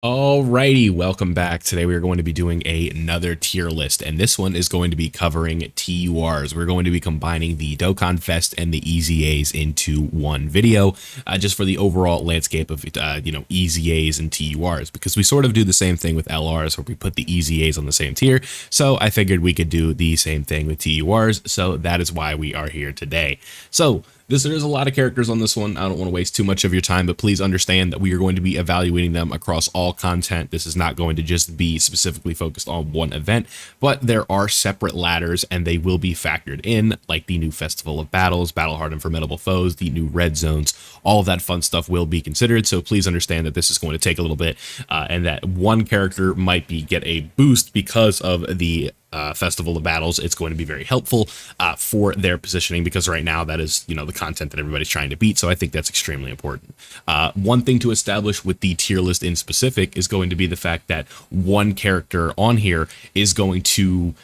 Alrighty, welcome back. Today we are going to be doing another tier list, and this one is going to be covering TURs. We're going to be combining the Dokkan Fest and the EZAs into one video, just for the overall landscape of EZAs and TURs, because we sort of do the same thing with LRs where we put the EZAs on the same tier. So I figured we could do the same thing with TURs. So that is why we are here today. So there's a lot of characters on this one. I don't want to waste too much of your time, but please understand that we are going to be evaluating them across all content. This is not going to just be specifically focused on one event, but there are separate ladders and they will be factored in, like the new Festival of Battles, Battle Hard and Formidable Foes, the new red zones. All of that fun stuff will be considered. So please understand that this is going to take a little bit, and that one character might get a boost because of the Festival of Battles. It's going to be very helpful for their positioning, because right now that is, the content that everybody's trying to beat. So I think that's extremely important. One thing to establish with the tier list in specific is going to be the fact that one character on here is going to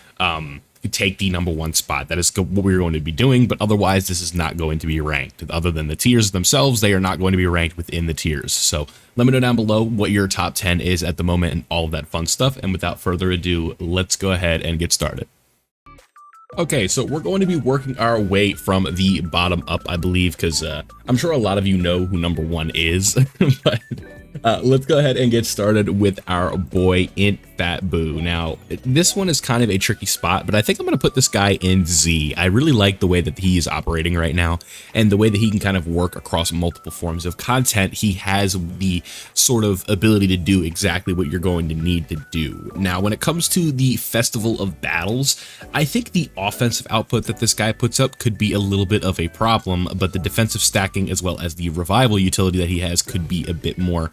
take the #1 spot. That is what we're going to be doing, but otherwise this is not going to be ranked. Other than the tiers themselves, they are not going to be ranked within the tiers. So let me know down below what your top 10 is at the moment and all of that fun stuff. And without further ado, let's go ahead and get started. Okay, so we're going to be working our way from the bottom up, I believe, because I'm sure a lot of you know who #1 is, but let's go ahead and get started with our boy Int Fat Boo. Now, this one is kind of a tricky spot, but I think I'm going to put this guy in Z. I really like the way that he is operating right now and the way that he can kind of work across multiple forms of content. He has the sort of ability to do exactly what you're going to need to do. Now, when it comes to the Festival of Battles, I think the offensive output that this guy puts up could be a little bit of a problem, but the defensive stacking as well as the revival utility that he has could be a bit more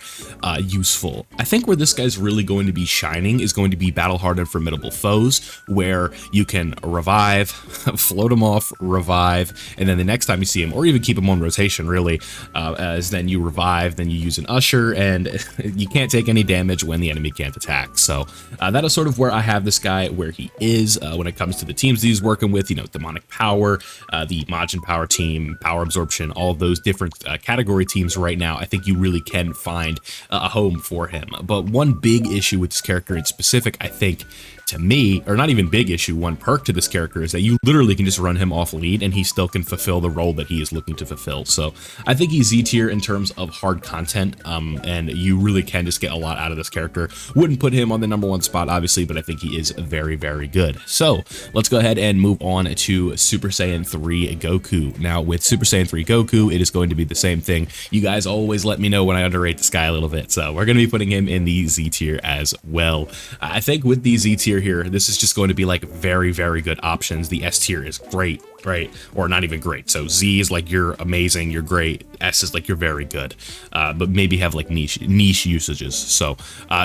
useful. I think where this guy's really going to be shining is going to be Battle Hard and Formidable Foes, where you can revive, float him off, revive, and then the next time you see him, or even keep him on rotation really, as then you revive, then you use an Usher, and you can't take any damage when the enemy can't attack. So that is sort of where I have this guy, where he is when it comes to the teams that he's working with, Demonic Power, the Majin Power team, Power Absorption, all of those different category teams right now. I think you really can find a home for him. But one big issue with this character in specific, I think, to me, or not even big issue, one perk to this character is that you literally can just run him off lead and he still can fulfill the role that he is looking to fulfill. So I think he's Z tier in terms of hard content, and you really can just get a lot out of this character. Wouldn't put him on the #1 spot, obviously, but I think he is very, very good. So let's go ahead and move on to Super Saiyan 3 Goku. Now, with Super Saiyan 3 Goku, it is going to be the same thing. You guys always let me know when I underrate this guy a little bit, so we're going to be putting him in the Z tier as well. I think with the Z tier here, this is just going to be like very, very good options. The S tier is great, right? Or not even great. So Z is like you're amazing, you're great. S is like you're very good, but maybe have like niche usages. So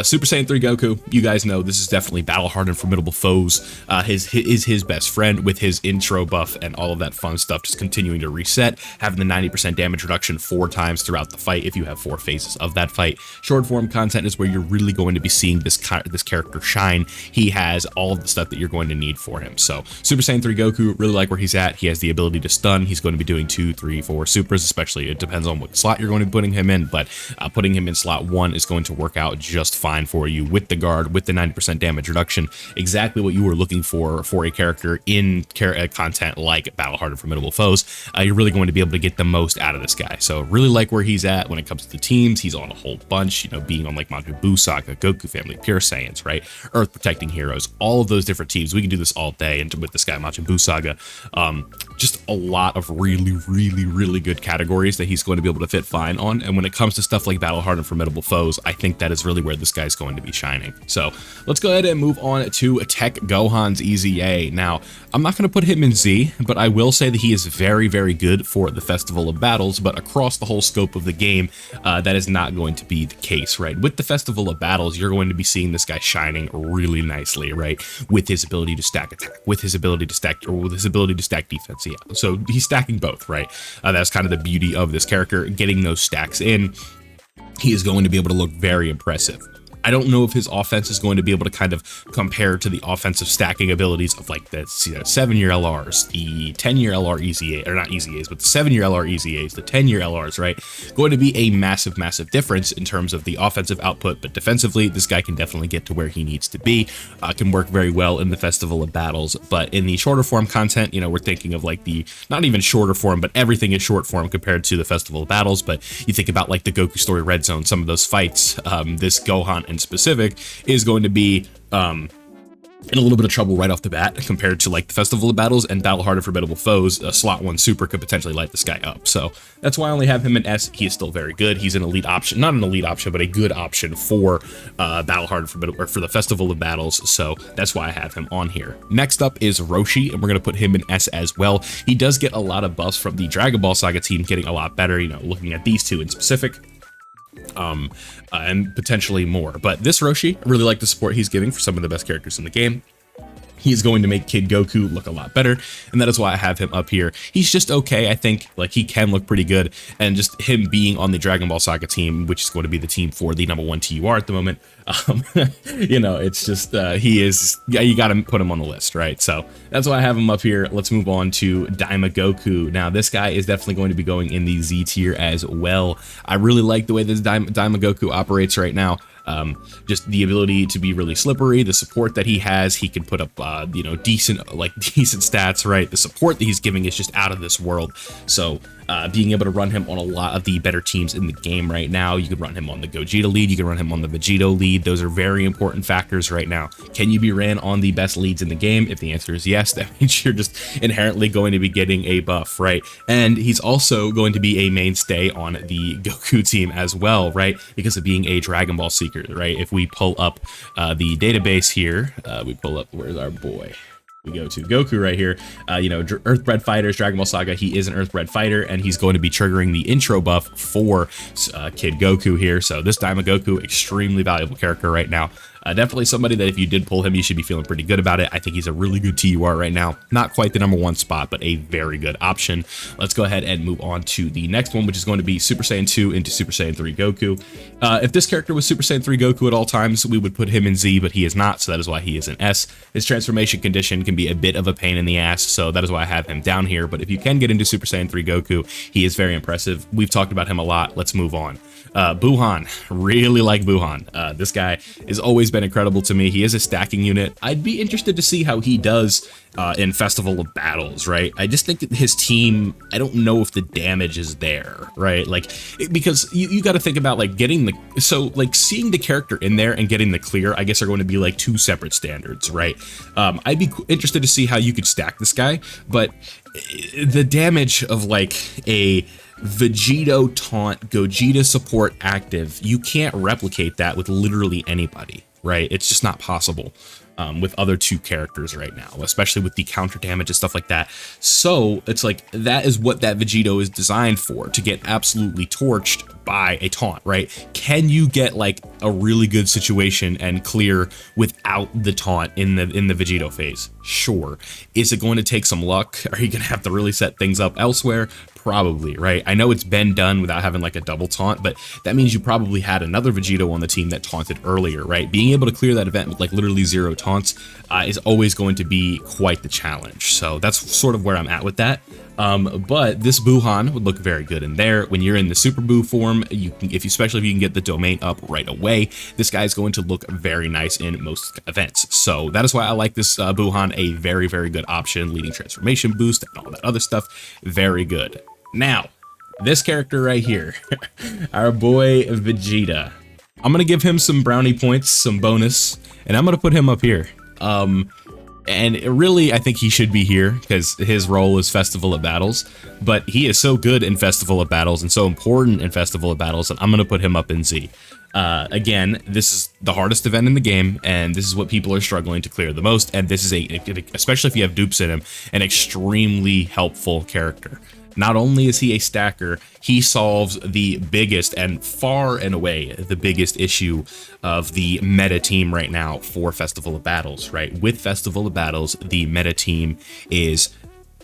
Super Saiyan 3 Goku, you guys know this is definitely Battle Hard and Formidable Foes. His best friend with his intro buff and all of that fun stuff, just continuing to reset, having the 90% damage reduction 4 times throughout the fight if you have 4 phases of that fight. Short form content is where you're really going to be seeing this character shine. He has all of the stuff that you're going to need for him. So Super Saiyan 3 Goku, really like where he's at. He has the ability to stun. He's going to be doing 2, 3, 4 supers, especially it depends on what slot you're going to be putting him in, but putting him in slot 1 is going to work out just fine for you with the guard, with the 90% damage reduction. Exactly what you were looking for a character in content like Battle Hard and Formidable Foes. You're really going to be able to get the most out of this guy. So really like where he's at when it comes to the teams. He's on a whole bunch, being on like Majin Buu Saga, Goku Family, Pure Saiyans, right? Earth Protecting Heroes, all of those different teams. We can do this all day, and with this guy Majin Buu Saga, just a lot of really, really, really good categories that he's going to be able to fit fine on. And when it comes to stuff like Battle Hard and Formidable Foes, I think that is really where this guy's going to be shining. So let's go ahead and move on to Tech Gohan's EZA. Now, I'm not going to put him in Z, but I will say that he is very, very good for the Festival of Battles, but across the whole scope of the game, that is not going to be the case, right? With the Festival of Battles, you're going to be seeing this guy shining really nicely, right? With his ability to stack attack, with his ability to stack, or with his ability to stack defense, yeah. So he's stacking both, right? That's kind of the beauty of this character, getting those stacks in. He is going to be able to look very impressive. I don't know if his offense is going to be able to kind of compare to the offensive stacking abilities of like the 7-year LRs, the 10-year LR EZA, or not EZAs, but the 7-year LR EZAs, the 10-year LRs, right? Going to be a massive, massive difference in terms of the offensive output, but defensively, this guy can definitely get to where he needs to be, can work very well in the Festival of Battles, but in the shorter form content, you know, we're thinking of like the, not even shorter form, but everything is short form compared to the Festival of Battles, but you think about like the Goku Story Red Zone, some of those fights, this Gohan in specific is going to be in a little bit of trouble right off the bat compared to like the Festival of Battles and Battle Hard and Formidable Foes. A slot 1 super could potentially light this guy up. So that's why I only have him in S. He is still very good. He's an elite option, not an elite option, but a good option for Battle Hard and Formidable, or for the Festival of Battles. So that's why I have him on here. Next up is Roshi, and we're going to put him in S as well. He does get a lot of buffs from the Dragon Ball Saga team getting a lot better, you know, looking at these two in specific. And potentially more, but this Roshi, I really like the support he's giving for some of the best characters in the game. He's going to make Kid Goku look a lot better, and that is why I have him up here. He's just okay, I think. Like, he can look pretty good, and just him being on the Dragon Ball Saga team, which is going to be the team for the #1 TUR at the moment, you know, it's just, he is, yeah, you gotta put him on the list, right? So that's why I have him up here. Let's move on to Daima Goku. Now, this guy is definitely going to be going in the Z tier as well. I really like the way this Daima Goku operates right now. Just the ability to be really slippery, the support that he has, he can put up, you know, decent stats, right? The support that he's giving is just out of this world. So, being able to run him on a lot of the better teams in the game right now, you can run him on the Gogeta lead, you can run him on the Vegeta lead. Those are very important factors right now. Can you be ran on the best leads in the game? If the answer is yes, that means you're just inherently going to be getting a buff, right? And he's also going to be a mainstay on the Goku team as well, right? Because of being a Dragon Ball Seeker, right? If we pull up the database here, we pull up, where's our boy? We go to Goku right here, you know, Earthbred Fighters, Dragon Ball Saga, he is an Earthbred Fighter, and he's going to be triggering the intro buff for Kid Goku here. So this Daima Goku, extremely valuable character right now. Definitely somebody that if you did pull him, you should be feeling pretty good about it. I think he's a really good TUR right now. Not quite the #1 spot, but a very good option. Let's go ahead and move on to the next one, which is going to be Super Saiyan 2 into Super Saiyan 3 Goku. If this character was Super Saiyan 3 Goku at all times, we would put him in Z, but he is not, so that is why he is in S. His transformation condition can be a bit of a pain in the ass, so that is why I have him down here. But if you can get into Super Saiyan 3 Goku, he is very impressive. We've talked about him a lot. Let's move on. Buhan, really like Buhan. This guy has always been incredible to me. He is a stacking unit. I'd be interested to see how he does in Festival of Battles, right? I just think that his team, I don't know if the damage is there, right? Like, because you got to think about like getting the, so like seeing the character in there and getting the clear, I guess are going to be like two separate standards, right? I'd be interested to see how you could stack this guy, but the damage of like a Vegito taunt, Gogeta support active, you can't replicate that with literally anybody, right? It's just not possible with other two characters right now, especially with the counter damage and stuff like that. So it's like, that is what that Vegito is designed for, to get absolutely torched by a taunt, right? Can you get like a really good situation and clear without the taunt in the Vegito phase? Sure. Is it going to take some luck? Are you going to have to really set things up elsewhere? Probably, right? I know it's been done without having like a double taunt, but that means you probably had another Vegito on the team that taunted earlier, right? Being able to clear that event with like literally 0 taunts is always going to be quite the challenge. So that's sort of where I'm at with that. But this Buhan would look very good in there. When you're in the Super Buu form, you can, especially if you can get the domain up right away, this guy is going to look very nice in most events. So that is why I like this Buhan, a very, very good option, leading transformation boost and all that other stuff. Very good. Now, this character right here, our boy Vegeta. I'm going to give him some brownie points, some bonus, and I'm going to put him up here. And really, I think he should be here because his role is Festival of Battles, but he is so good in Festival of Battles and so important in Festival of Battles that I'm going to put him up in Z. Again, this is the hardest event in the game, and this is what people are struggling to clear the most, and this is especially if you have dupes in him, an extremely helpful character. Not only is he a stacker, he solves the biggest and far and away the biggest issue of the meta team right now for Festival of Battles, right? With Festival of Battles, the meta team is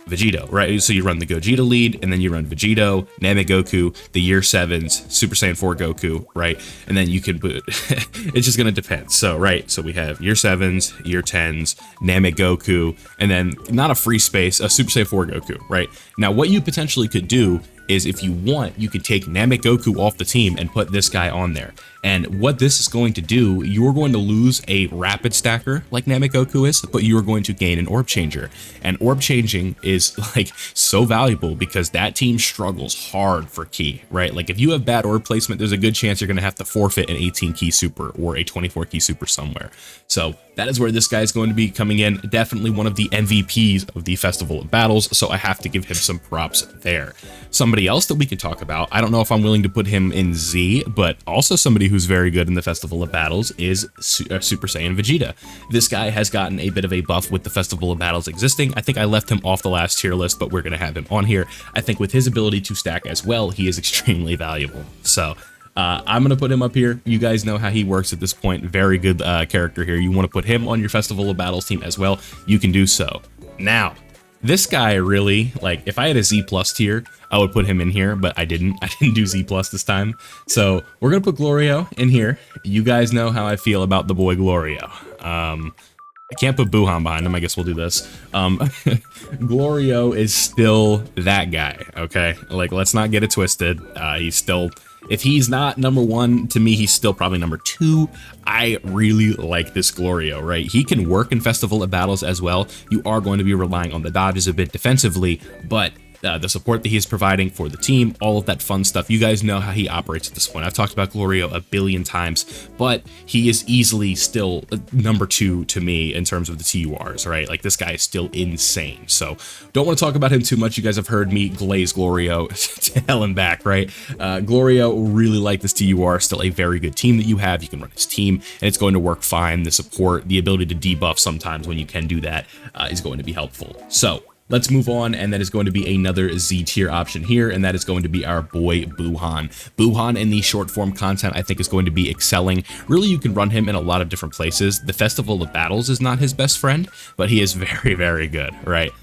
Vegeta, right? So you run the Gogeta lead, and then you run Vegito, Namek Goku, the Year 7s, Super Saiyan 4 Goku, right? And then you can put, it's just gonna depend. So, right, so we have Year 7s, Year 10s, Namek Goku, and then not a free space, a Super Saiyan 4 Goku, right? Now, what you potentially could do is if you want, you could take Namek Goku off the team and put this guy on there. And what this is going to do, you're going to lose a rapid stacker like Namek Goku is, but you're going to gain an orb changer. And orb changing is like so valuable because that team struggles hard for key, right? Like if you have bad orb placement, there's a good chance you're going to have to forfeit an 18 key super or a 24 key super somewhere. So that is where this guy is going to be coming in. Definitely one of the MVPs of the Festival of Battles. So I have to give him some props there. Somebody else that we could talk about, I don't know if I'm willing to put him in Z, but also somebody who's very good in the Festival of Battles is Super Saiyan Vegeta. This guy has gotten a bit of a buff with the Festival of Battles existing. I think I left him off the last tier list, but we're going to have him on here. I think with his ability to stack as well, he is extremely valuable. So I'm going to put him up here. You guys know how he works at this point. Very good character here. You want to put him on your Festival of Battles team as well, you can do so. Now, this guy really, like, if I had a Z plus tier, I would put him in here, but I didn't. I didn't do Z plus this time. So we're going to put Glorio in here. You guys know how I feel about the boy Glorio. I can't put Buhan behind him. I guess we'll do this. Glorio is still that guy, okay? Like, let's not get it twisted. He's still... If he's not number one, to me, he's still probably number two. I really like this Glorio, right? He can work in Festival of Battles as well. You are going to be relying on the dodges a bit defensively, but the support that he's providing for the team, all of that fun stuff. You guys know how he operates at this point. I've talked about Glorio a billion times, but he is easily still number two to me in terms of the TURs, right? Like, this guy is still insane. So don't want to talk about him too much. You guys have heard me glaze Glorio to hell and back, right? Glorio, really like this TUR. Still a very good team that you have. You can run his team and it's going to work fine. The support, the ability to debuff sometimes when you can do that is going to be helpful. So let's move on, and that is going to be another Z tier option here, and that is going to be our boy Buhan. Buhan in the short form content I think is going to be excelling. Really, you can run him in a lot of different places. The Festival of Battles is not his best friend, but he is very, very good, right?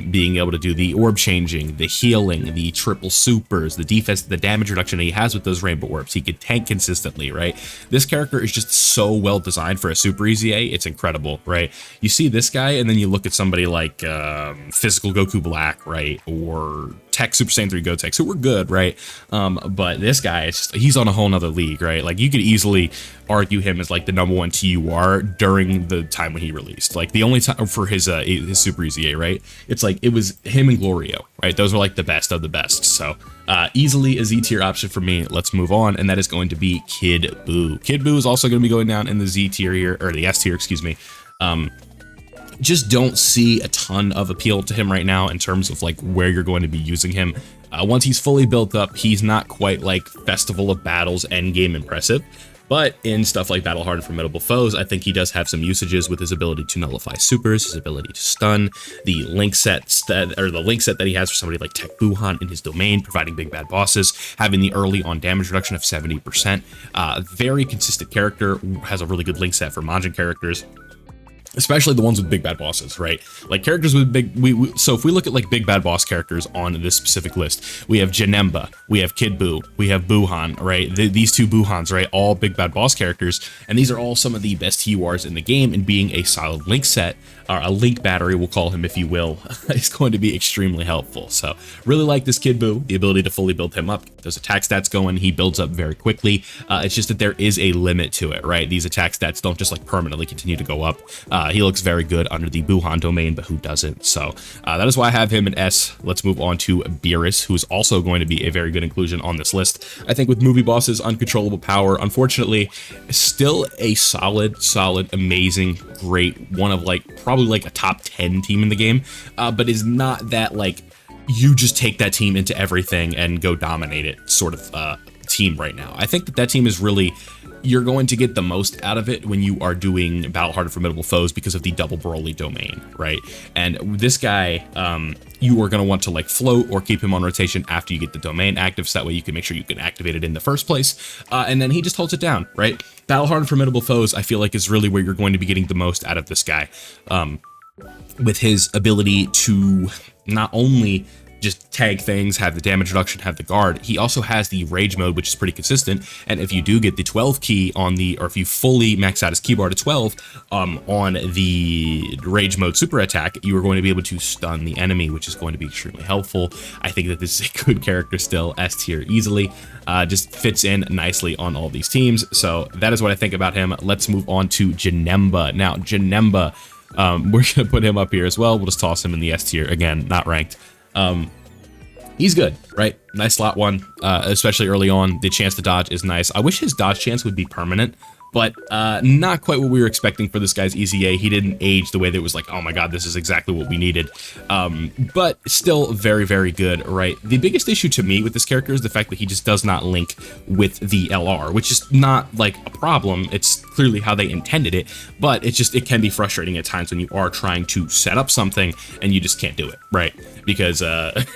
Being able to do the orb changing, the healing, the triple supers, the defense, the damage reduction that he has with those rainbow orbs. He can tank consistently, right? This character is just so well designed for a super easy A. It's incredible, right? You see this guy, and then you look at somebody like Physical Goku Black, right? Or Tech Super Saiyan 3 Gotex, who were good, right? But this guy is just, he's on a whole nother league, right? Like, you could easily argue him as like the #1 TUR during the time when he released. Like, the only time for his super easy A, right? It's like it was him and Glorio, right? Those were like the best of the best. So easily a Z tier option for me. Let's move on, and that is going to be Kid Buu. Kid Buu is also going to be going down in the Z tier here, or the S tier, excuse me. Just don't see a ton of appeal to him right now in terms of like where you're going to be using him. Once he's fully built up, he's not quite like Festival of Battles endgame impressive. But in stuff like Battle Hard and Formidable Foes, I think he does have some usages with his ability to nullify supers, his ability to stun, the link sets the link set that he has for somebody like Tech Buhan in his domain, providing big bad bosses, having the early on damage reduction of 70%. Very consistent character, has a really good link set for Majin characters. Especially the ones with big bad bosses, right? Like characters with big, so if we look at like big bad boss characters on this specific list, we have Janemba, we have Kid Buu, we have Buhan, right? These two Buhans, right? All big bad boss characters, and these are all some of the best TURs in the game, and being a solid link set, or a link battery, we'll call him if you will, is going to be extremely helpful. So really like this Kid Buu, the ability to fully build him up. Those attack stats going, he builds up very quickly. It's just that there is a limit to it, right? These attack stats don't just like permanently continue to go up. He looks very good under the Buhan domain, but who doesn't? So that is why I have him in S. Let's move on to Beerus, who is also going to be a very good inclusion on this list. I think with movie bosses, uncontrollable power, unfortunately, still a solid, amazing, great, one of like probably like a top 10 team in the game, but is not that like you just take that team into everything and go dominate it sort of team right now. I think that team is really, you're going to get the most out of it when you are doing Battle Hard and Formidable Foes because of the double Broly domain, right? And this guy, you are going to want to like float or keep him on rotation after you get the domain active, so that way you can make sure you can activate it in the first place, and then he just holds it down, right? Battle Hard and Formidable Foes, I feel like, is really where you're going to be getting the most out of this guy, with his ability to not only just tag things, have the damage reduction, have the guard, he also has the rage mode, which is pretty consistent. And if you do get the 12 key on the, or if you fully max out his key bar to 12 on the rage mode super attack, you are going to be able to stun the enemy, which is going to be extremely helpful. I think that this is a good character still, S tier easily. Just fits in nicely on all these teams. So that is what I think about him. Let's move on to Janemba. Now, Janemba, we're going to put him up here as well. We'll just toss him in the S tier. Again, not ranked. He's good, right? Nice slot one, especially early on. The chance to dodge is nice. I wish his dodge chance would be permanent, but not quite what we were expecting for this guy's EZA. He didn't age the way that it was like, oh my god, this is exactly what we needed. But still very, very good, right? The biggest issue to me with this character is the fact that he just does not link with the LR, which is not like a problem. It's clearly how they intended it, but it can be frustrating at times when you are trying to set up something and you just can't do it, right? Because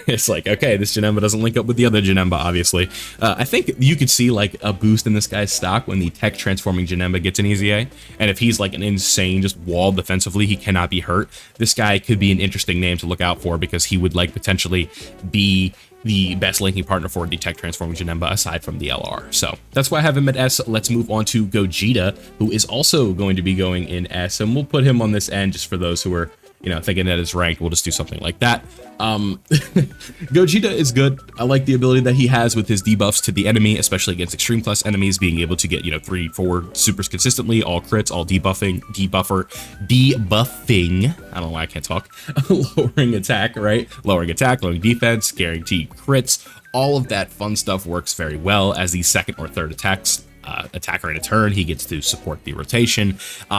it's like, okay, this Janemba doesn't link up with the other Janemba, obviously. I think you could see like a boost in this guy's stock when the tech transforming Janemba gets an EZA, and if he's like an insane just wall defensively, he cannot be hurt. This guy could be an interesting name to look out for because he would like potentially be the best linking partner for the tech transforming Janemba aside from the LR. So that's why I have him at S. Let's move on to Gogeta, who is also going to be going in S, and we'll put him on this end just for those who are, you know, thinking that it's ranked. We'll just do something like that. Gogeta is good. I like the ability that he has with his debuffs to the enemy, especially against extreme class enemies, being able to get, you know, 3, 4 supers consistently, all crits, all debuffing, I don't know why I can't talk. Lowering attack, right? Lowering attack, lowering defense, guaranteed crits. All of that fun stuff works very well as the second or third attacker in a turn. He gets to support the rotation.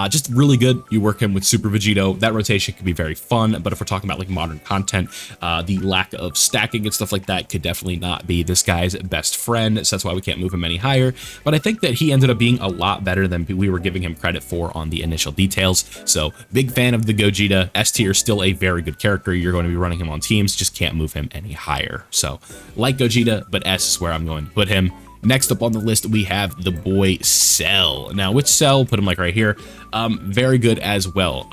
Just really good. You work him with Super Vegito. That rotation could be very fun, but if we're talking about like modern content, the lack of stacking and stuff like that could definitely not be this guy's best friend, so that's why we can't move him any higher. But I think that he ended up being a lot better than we were giving him credit for on the initial details. So big fan of the Gogeta. S tier, still a very good character. You're going to be running him on teams, just can't move him any higher. So like Gogeta, but S is where I'm going to put him. Next up on the list, we have the boy Cell. Now, which Cell? Put him like right here. Very good as well.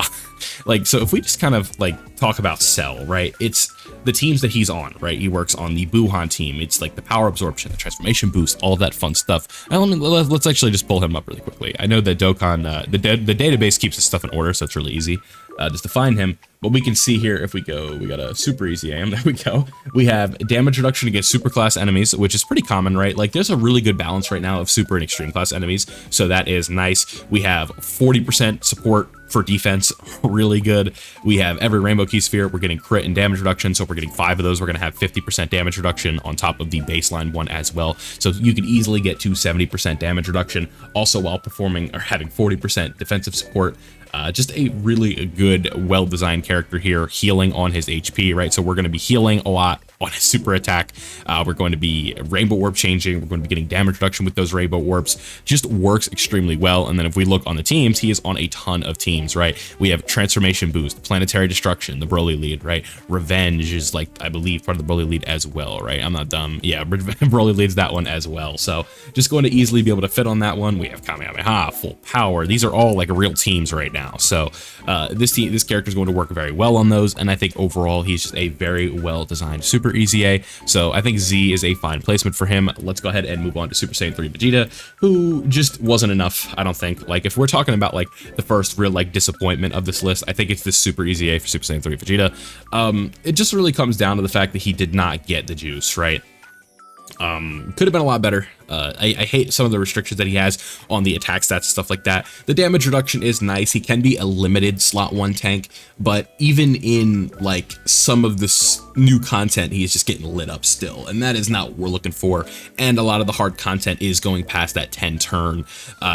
Like, so if we just kind of like talk about Cell, right? It's the teams that he's on, right? He works on the Buhan team. It's like the power absorption, the transformation boost, all that fun stuff. And let's actually just pull him up really quickly. I know that Dokkan, the database keeps this stuff in order, so it's really easy just to find him. But we can see here, if we go, we got a super easy aim. There we go. We have damage reduction against super class enemies, which is pretty common, right? Like there's a really good balance right now of super and extreme class enemies. So that is nice. We have 40% support for defense, really good. We have every rainbow key sphere. We're getting crit and damage reduction. So if we're getting 5 of those, we're going to have 50% damage reduction on top of the baseline one as well. So you could easily get to 70% damage reduction also while performing or having 40% defensive support. Just a really good, well-designed character here, healing on his HP, right? So we're going to be healing a lot on his super attack. We're going to be rainbow orb changing. We're going to be getting damage reduction with those rainbow orbs. Just works extremely well. And then if we look on the teams, he is on a ton of teams, right? We have transformation boost, planetary destruction, the Broly lead, right? Revenge is like, I believe, part of the Broly lead as well, right? I'm not dumb. Yeah, Broly leads that one as well. So just going to easily be able to fit on that one. We have Kamehameha, full power. These are all like real teams right now. So this character is going to work very well on those. And I think overall, he's just a very well-designed super EZA. So I think Z is a fine placement for him. Let's go ahead and move on to Super Saiyan 3 Vegeta, who just wasn't enough, I don't think. Like, if we're talking about like the first real like disappointment of this list, I think it's this super EZA for Super Saiyan 3 Vegeta. It just really comes down to the fact that he did not get the juice, right? Could have been a lot better. I hate some of the restrictions that he has on the attack stats and stuff like that. The damage reduction is nice. He can be a limited slot 1 tank, but even in like some of this new content, he is just getting lit up still, and that is not what we're looking for. And a lot of the hard content is going past that 10 turn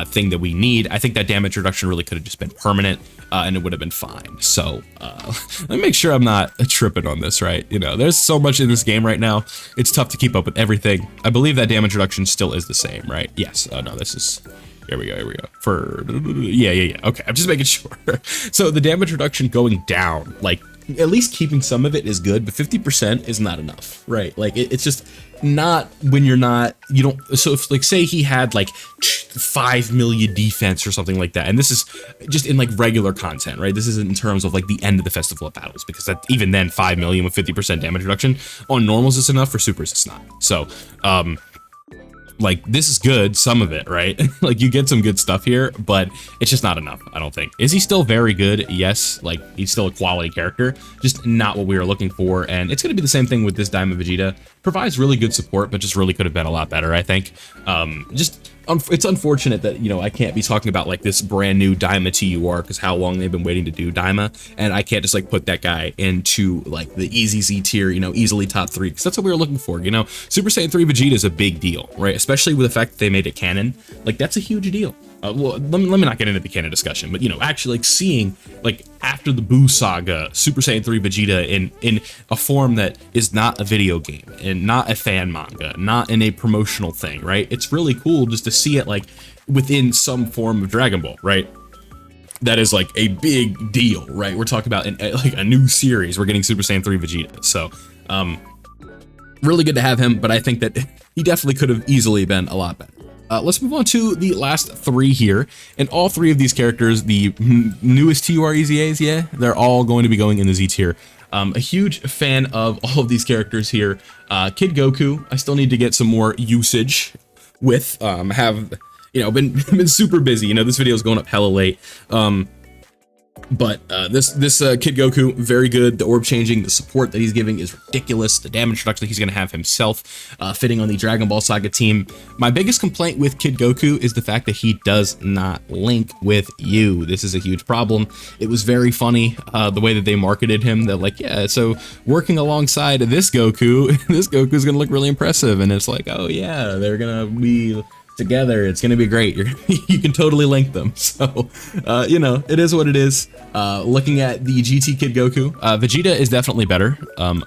thing that we need. I think that damage reduction really could have just been permanent, and it would have been fine. So let me make sure I'm not tripping on this, right? You know, there's so much in this game right now. It's tough to keep up with everything. I believe that damage reduction still is the same, right? Yes. Oh no, this is, here we go. For, yeah. Okay, I'm just making sure. So the damage reduction going down, like at least keeping some of it is good, but 50% is not enough, right? Like it's just not when you're not, you don't, so if like say he had like 5 million defense or something like that, and this is just in like regular content, right? This isn't in terms of like the end of the Festival of Battles, because that even then 5 million with 50% damage reduction on normals is enough, for supers it's not. So like this is good, some of it, right? Like you get some good stuff here, but it's just not enough, I don't think. Is he still very good? Yes, like he's still a quality character, just not what we were looking for. And it's gonna be the same thing with this Diamond Vegeta. Provides really good support, but just really could have been a lot better, I think. It's unfortunate that, you know, I can't be talking about like this brand new Daima TUR, because how long they've been waiting to do Daima, and I can't just like put that guy into like the easy Z tier, you know, easily top 3, because that's what we were looking for, you know. Super Saiyan 3 Vegeta is a big deal, right? Especially with the fact that they made it canon. Like that's a huge deal. Well, let me not get into the canon discussion, but you know, actually like seeing like after the Buu saga, Super Saiyan 3 Vegeta in a form that is not a video game and not a fan manga, not in a promotional thing, right? It's really cool just to see it like within some form of Dragon Ball, right? That is like a big deal, right? We're talking about like a new series. We're getting Super Saiyan 3 Vegeta. So, really good to have him, but I think that he definitely could have easily been a lot better. Let's move on to the last 3 here, and all 3 of these characters, the newest TUR EZAs, yeah, they're all going to be going in the Z tier. A huge fan of all of these characters here. Kid Goku, I still need to get some more usage with. Have, you know, been super busy. You know, this video is going up hella late. But this Kid Goku, very good. The orb changing, the support that he's giving is ridiculous. The damage reduction that he's going to have himself, fitting on the Dragon Ball Saga team. My biggest complaint with Kid Goku is the fact that he does not link with you. This is a huge problem. It was very funny the way that they marketed him. That like, yeah, so working alongside this Goku, this Goku is going to look really impressive. And it's like, oh yeah, they're going to be together, it's gonna be great. You can totally link them. So you know, it is what it is. Looking at the GT Kid Goku, Vegeta is definitely better,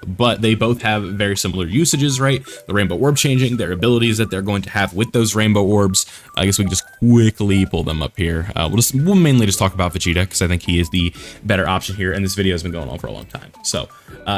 but they both have very similar usages, right? The rainbow orb changing, their abilities that they're going to have with those rainbow orbs. I guess we can just quickly pull them up here. We'll mainly just talk about Vegeta, because I think he is the better option here, and this video has been going on for a long time. So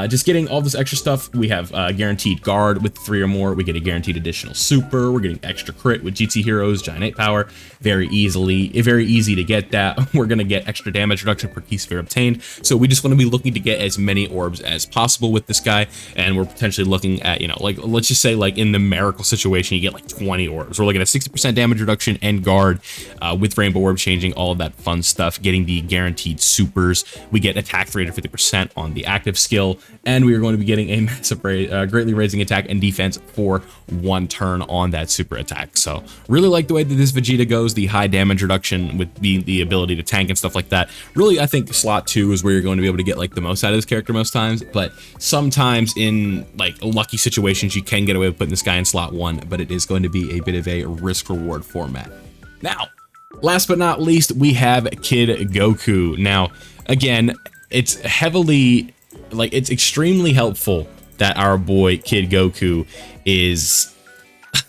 just getting all this extra stuff. We have guaranteed guard with 3 or more. We get a guaranteed additional super. We're getting extra crit with GT Heroes, Giant 8 power, very easy to get that. We're gonna get extra damage reduction per key sphere obtained. So we just want to be looking to get as many orbs as possible with this guy, and we're potentially looking at, you know, like let's just say like in the miracle situation you get like 20 orbs. We're looking at 60% damage reduction and guard with rainbow orb changing, all of that fun stuff. Getting the guaranteed supers, we get attack rate of 50% on the active skill, and we are going to be getting a massive greatly raising attack and defense for 1 turn on that super attack. So really like the way that this Vegeta goes, the high damage reduction with the ability to tank and stuff like that. Really, I think slot 2 is where you're going to be able to get like the most out of this character most times, but sometimes in like lucky situations you can get away with putting this guy in slot 1, but it is going to be a bit of a risk reward format. Now, last but not least, we have Kid Goku. Now, again, it's heavily, like, it's extremely helpful that our boy Kid Goku is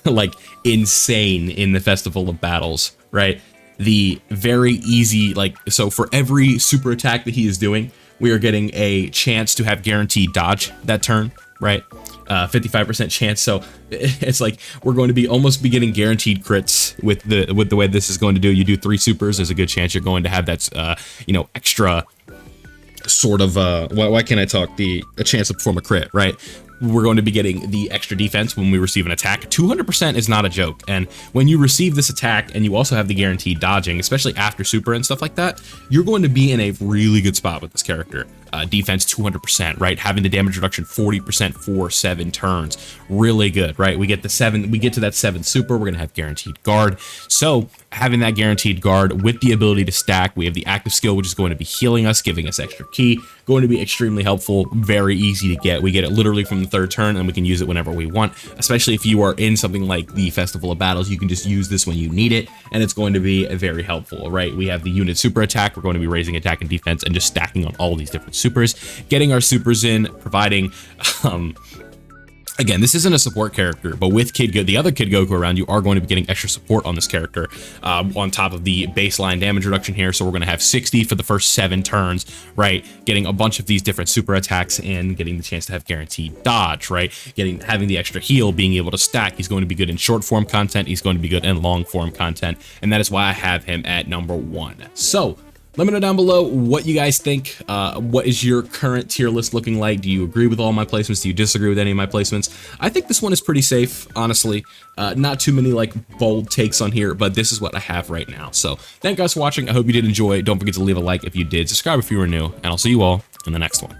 like insane in the Festival of Battles, right? The very easy, like, so for every super attack that he is doing, we are getting a chance to have guaranteed dodge that turn, right? 55% chance. So it's like we're going to be almost be getting guaranteed crits with the way this is going to do. You do 3 supers, there's a good chance you're going to have that you know, extra sort of why can't I talk, a chance to perform a crit, right? We're going to be getting the extra defense when we receive an attack. 200% is not a joke, and when you receive this attack and you also have the guaranteed dodging, especially after super and stuff like that, you're going to be in a really good spot with this character. Defense 200%, right? Having the damage reduction 40% for 7 turns, really good, right? We get to that 7 super, we're gonna have guaranteed guard. So having that guaranteed guard with the ability to stack, we have the active skill, which is going to be healing us, giving us extra ki, going to be extremely helpful, very easy to get. We get it literally from the 3rd turn, and we can use it whenever we want, especially if you are in something like the Festival of Battles. You can just use this when you need it, and it's going to be very helpful, right? We have the unit super attack, we're going to be raising attack and defense and just stacking on all these different supers, getting our supers in, providing Again, this isn't a support character, but with the other Kid Goku around, you are going to be getting extra support on this character on top of the baseline damage reduction here. So we're going to have 60 for the first 7 turns, right? Getting a bunch of these different super attacks and getting the chance to have guaranteed dodge, right? Having the extra heal, being able to stack. He's going to be good in short form content. He's going to be good in long form content. And that is why I have him at number 1. So let me know down below what you guys think. What is your current tier list looking like? Do you agree with all my placements? Do you disagree with any of my placements? I think this one is pretty safe, honestly. Not too many like bold takes on here, but this is what I have right now. So thank you guys for watching. I hope you did enjoy. Don't forget to leave a like if you did. Subscribe if you were new, and I'll see you all in the next one.